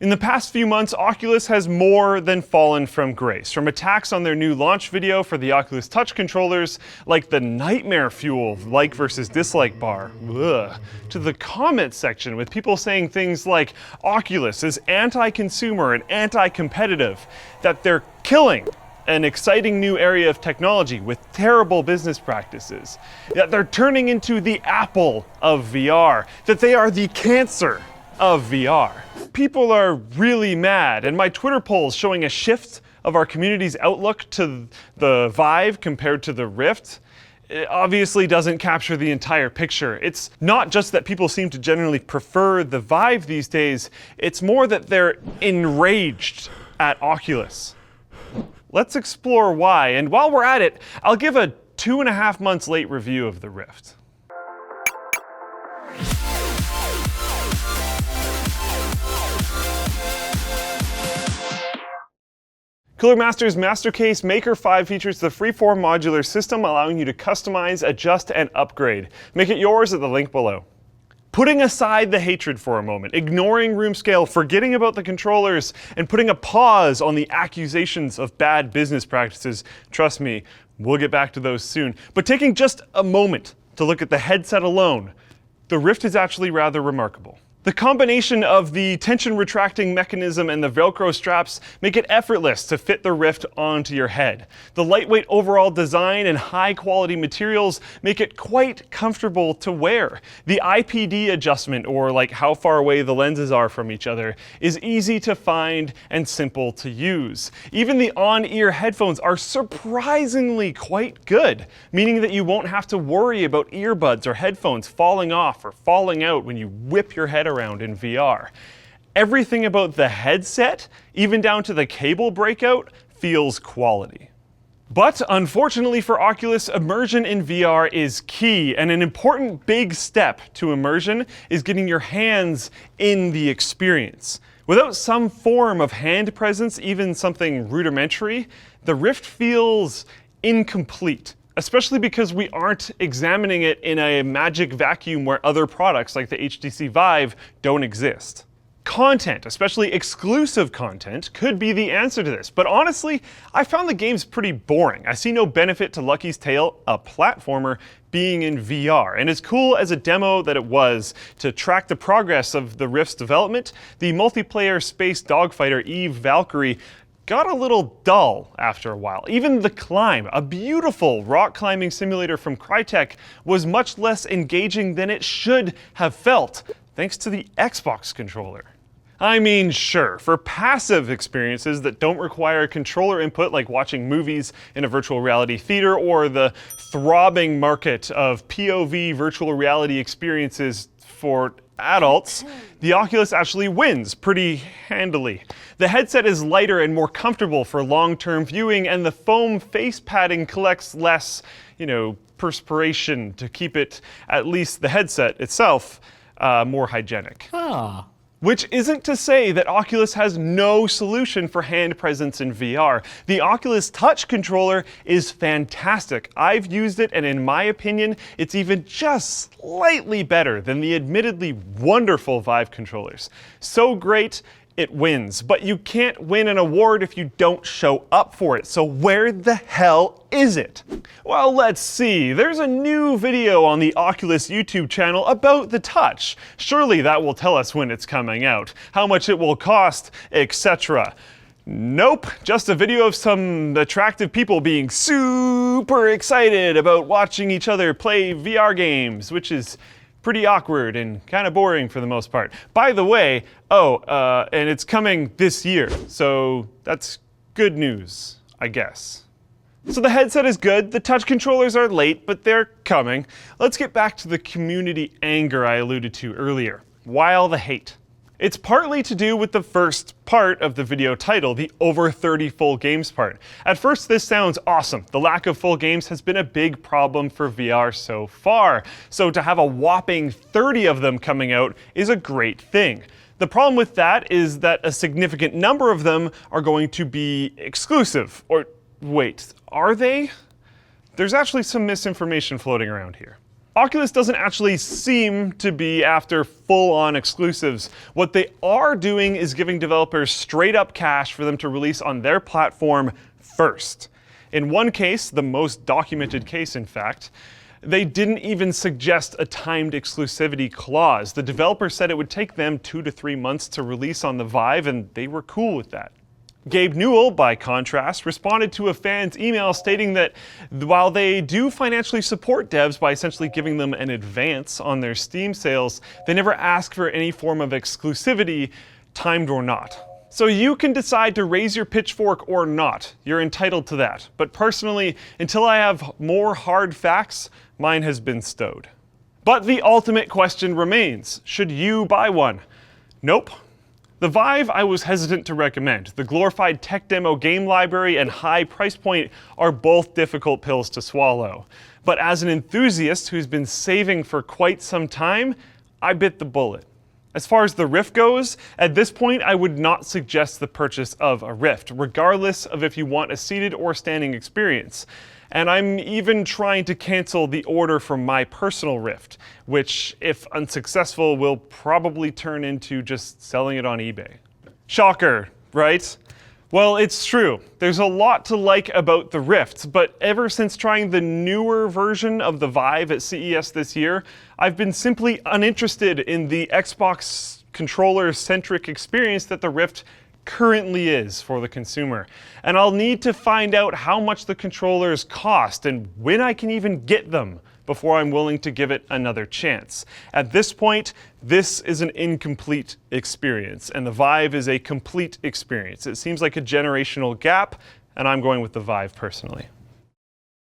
In the past few months, Oculus has more than fallen from grace. From attacks on their new launch video for the Oculus Touch controllers, like the nightmare fuel like versus dislike bar, to the comments section with people saying things like Oculus is anti-consumer and anti-competitive, that they're killing an exciting new area of technology with terrible business practices, that they're turning into the Apple of VR, that they are the cancer of VR. People are really mad, and my Twitter polls showing a shift of our community's outlook to the Vive compared to the Rift, it obviously doesn't capture the entire picture. It's not just that people seem to generally prefer the Vive these days, it's more that they're enraged at Oculus. Let's explore why, and while we're at it, I'll give a 2.5 months late review of the Rift. Cooler Master's Mastercase Maker 5 features the freeform modular system, allowing you to customize, adjust, and upgrade. Make it yours at the link below. Putting aside the hatred for a moment, ignoring room scale, forgetting about the controllers, and putting a pause on the accusations of bad business practices, trust me, we'll get back to those soon. But taking just a moment to look at the headset alone, the Rift is actually rather remarkable. The combination of the tension retracting mechanism and the Velcro straps make it effortless to fit the Rift onto your head. The lightweight overall design and high quality materials make it quite comfortable to wear. The IPD adjustment, or like how far away the lenses are from each other, is easy to find and simple to use. Even the on-ear headphones are surprisingly quite good, meaning that you won't have to worry about earbuds or headphones falling off or falling out when you whip your head around in VR. Everything about the headset, even down to the cable breakout, feels quality. But unfortunately for Oculus, immersion in VR is key, and an important big step to immersion is getting your hands in the experience. Without some form of hand presence, even something rudimentary, the Rift feels incomplete. Especially because we aren't examining it in a magic vacuum where other products like the HTC Vive don't exist. Content, especially exclusive content, could be the answer to this, but honestly, I found the games pretty boring. I see no benefit to Lucky's Tale, a platformer, being in VR, and as cool as a demo that it was to track the progress of the Rift's development, the multiplayer space dogfighter Eve Valkyrie got a little dull after a while. Even The Climb, a beautiful rock climbing simulator from Crytek, was much less engaging than it should have felt, thanks to the Xbox controller. I mean, sure, for passive experiences that don't require controller input, like watching movies in a virtual reality theater, or the throbbing market of POV virtual reality experiences for adults, the Oculus actually wins pretty handily. The headset is lighter and more comfortable for long-term viewing, and the foam face padding collects less, perspiration to keep it, at least the headset itself, more hygienic. Which isn't to say that Oculus has no solution for hand presence in VR. The Oculus Touch controller is fantastic. I've used it, and in my opinion, it's even just slightly better than the admittedly wonderful Vive controllers. So great, it wins. But you can't win an award if you don't show up for it. So where the hell is it? Well, let's see. There's a new video on the Oculus YouTube channel about the Touch. Surely that will tell us when it's coming out, how much it will cost, etc. Nope, just a video of some attractive people being super excited about watching each other play VR games, which is pretty awkward and kind of boring for the most part. By the way, and it's coming this year, so that's good news, I guess. So the headset is good, the touch controllers are late, but they're coming. Let's get back to the community anger I alluded to earlier. Why all the hate? It's partly to do with the first part of the video title, the over 30 full games part. At first, this sounds awesome. The lack of full games has been a big problem for VR so far. So to have a whopping 30 of them coming out is a great thing. The problem with that is that a significant number of them are going to be exclusive. Or wait, are they? There's actually some misinformation floating around here. Oculus doesn't actually seem to be after full-on exclusives. What they are doing is giving developers straight-up cash for them to release on their platform first. In one case, the most documented case in fact, they didn't even suggest a timed exclusivity clause. The developer said it would take them 2 to 3 months to release on the Vive, and they were cool with that. Gabe Newell, by contrast, responded to a fan's email stating that while they do financially support devs by essentially giving them an advance on their Steam sales, they never ask for any form of exclusivity, timed or not. So you can decide to raise your pitchfork or not. You're entitled to that. But personally, until I have more hard facts, mine has been stowed. But the ultimate question remains, should you buy one? Nope. The Vive I was hesitant to recommend. The glorified tech demo game library and high price point are both difficult pills to swallow. But as an enthusiast who's been saving for quite some time, I bit the bullet. As far as the Rift goes, at this point I would not suggest the purchase of a Rift, regardless of if you want a seated or standing experience. And I'm even trying to cancel the order for my personal Rift, which, if unsuccessful, will probably turn into just selling it on eBay. Shocker, right? Well, it's true. There's a lot to like about the Rift, but ever since trying the newer version of the Vive at CES this year, I've been simply uninterested in the Xbox controller-centric experience that the Rift currently is for the consumer. And I'll need to find out how much the controllers cost and when I can even get them before I'm willing to give it another chance. At this point, this is an incomplete experience, and the Vive is a complete experience. It seems like a generational gap, and I'm going with the Vive personally.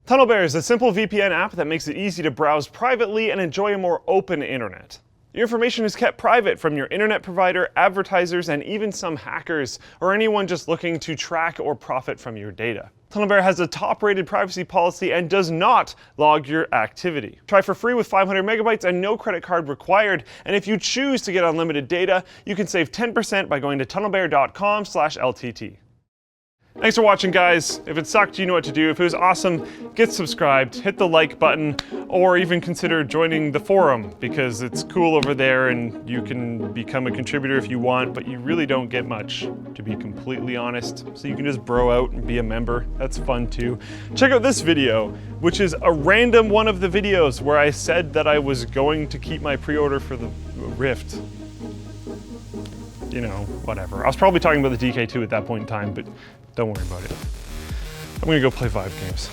TunnelBear is a simple VPN app that makes it easy to browse privately and enjoy a more open internet. Your information is kept private from your internet provider, advertisers, and even some hackers, or anyone just looking to track or profit from your data. TunnelBear has a top-rated privacy policy and does not log your activity. Try for free with 500 megabytes and no credit card required, and if you choose to get unlimited data, you can save 10% by going to tunnelbear.com/LTT. Thanks for watching, guys. If it sucked, you know what to do. If it was awesome, get subscribed, hit the like button, or even consider joining the forum, because it's cool over there and you can become a contributor if you want, but you really don't get much, to be completely honest. So you can just bro out and be a member. That's fun too. Check out this video, which is a random one of the videos where I said that I was going to keep my pre-order for the Rift. You know, whatever. I was probably talking about the DK2 at that point in time, but don't worry about it. I'm gonna go play Vive games.